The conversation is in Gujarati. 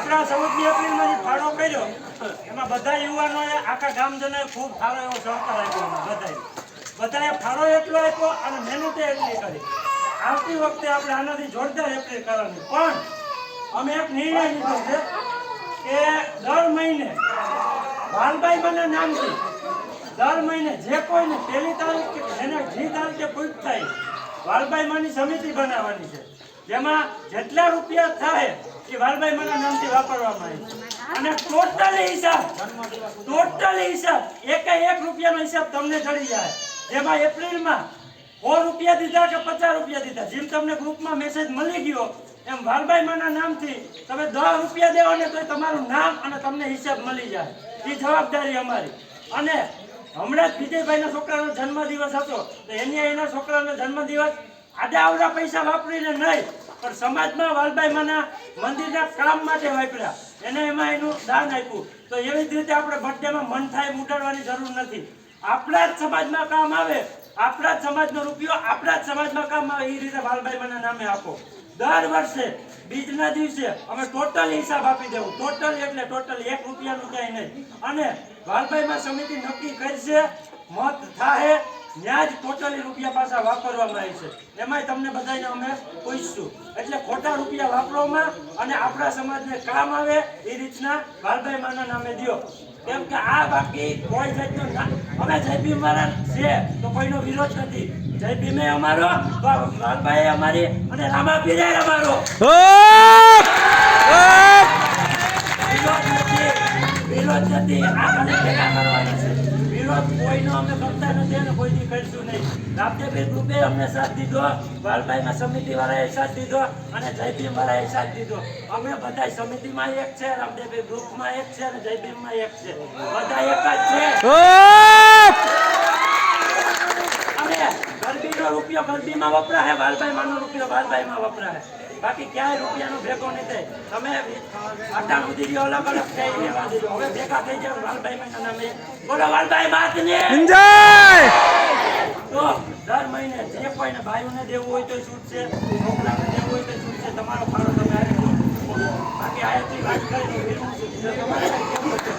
આપણા 14મી એપ્રિલમાં જે ફાળો કર્યો એમાં બધા યુવાનોએ આખા ગામજનોએ ખૂબ સારો એવો સહકાર આપ્યો. બધાએ ફાળો એટલો આપ્યો અને મહેનતે એટલી કરી. આવતી વખતે આપણે આનાથી જોરદાર એપ્રિલ કરવાની. પણ અમે એક નિર્ણય લીધો છે કે દર મહિને વાલભાઈ માના નામથી દર મહિને જે કોઈને પહેલી તારીખ જેને જે તારીખે પૂછ થાય વાલભાઈ માની સમિતિ બનાવવાની છે, જેમાં જેટલા રૂપિયા થાય એ વાલભાઈ માના નામથી વાપરવામાં આવે છે. અને ટોટલી હિસાબ એક રૂપિયાનો હિસાબ તમને ચડી જાય. જેમાં એપ્રિલમાં 100 રૂપિયા દીધા કે 50 રૂપિયા દીધા, જેમ તમને ગ્રુપમાં મેસેજ મળી ગયો એમ વાલભાઈ માના નામથી તમે 10 રૂપિયા દેવો ને તો તમારું નામ અને તમને હિસાબ મળી જાય. એ જવાબદારી અમારી. અને હમણાં જ વિજયભાઈના છોકરાનો જન્મદિવસ હતો તો એના છોકરાનો જન્મદિવસ આજે આવડા પૈસા વાપરીને નહીં પણ સમાજમાં વાલભાઈ માના મંદિરના કામ માટે વાપર્યા. એમાં એનું દાન આપ્યું. તો એવી જ રીતે આપણે બર્થડેમાં મન થાય ઉડાડવાની જરૂર નથી. આપણા જ સમાજમાં કામ આવે, આપણા જ સમાજનો રૂપિયો આપણા જ સમાજમાં કામ આવે એ રીતે વાલભાઈ માના નામે આપો. દર વર્ષે બીજના દિવસે અમે ટોટલ હિસાબ આપી દેવું. ટોટલ એટલે ટોટલ 1 રૂપિયાનું ક્યાંય નહીં. અને વાલભાઈમાં સમિતિ નક્કી કરશે, મત થાય ત્યાં જ ટોટલી રૂપિયા પાછા વાપરવામાં આવે છે. એમાંય તમને બધાને અમે પૂછશું. એટલે ખોટા રૂપિયા વાપરવામાં અને આપણા સમાજને કામ આવે એ રીતના વાલભાઈ માના નામે દો. કેમ કે આ બાકી કોઈ જાતનો અમે જય ભીમ વાળા છે તો કોઈનો વિરોધ નથી. જય ભીમે અમારો, વાલભાઈ અમારી અને રામા પીરે અમારો. વિરોધ નથી. આ ખાલી ભેગા કરવાના છે. વિરોધ કોઈનો અમે કરતા નથી અને કોઈથી કરશું નહીં. રામદેવભાઈ ગ્રુપે અમને સાથ દીધો, વાલભાઈમાં સમિતિ વાળાએ સાથ દીધો અને જય ભીમ વાળાએ સાથ દીધો. અમે બધા સમિતિમાં એક છે, રામદેવભાઈ ગ્રુપમાં એક છે અને જય ભીમમાં એક છે. બધા એક જ છે. અને ગરબીનો રૂપિયો ગરબીમાં વપરાય, વાલભાઈ માનો રૂપિયો વાલભાઈમાં વપરાય. બાકી ક્યાંય રૂપિયાનો ભેગો નહીં થાય. તમે આટા સુધી અલગ અલગ થઈ લેવા દીધો. હવે ભેગા થઈ જાવ વાલભાઈ માના નામે. બોલો વાલભાઈ માતને જય. તો દર મહિને જે કોઈને ભાઈઓને દેવું હોય તો છૂટશે, છોકરાને દેવું હોય તો છૂટશે. તમારો ફાળો તમે આપી દો. બાકી આયાથી વાત કરીને તમારે કેવું છે?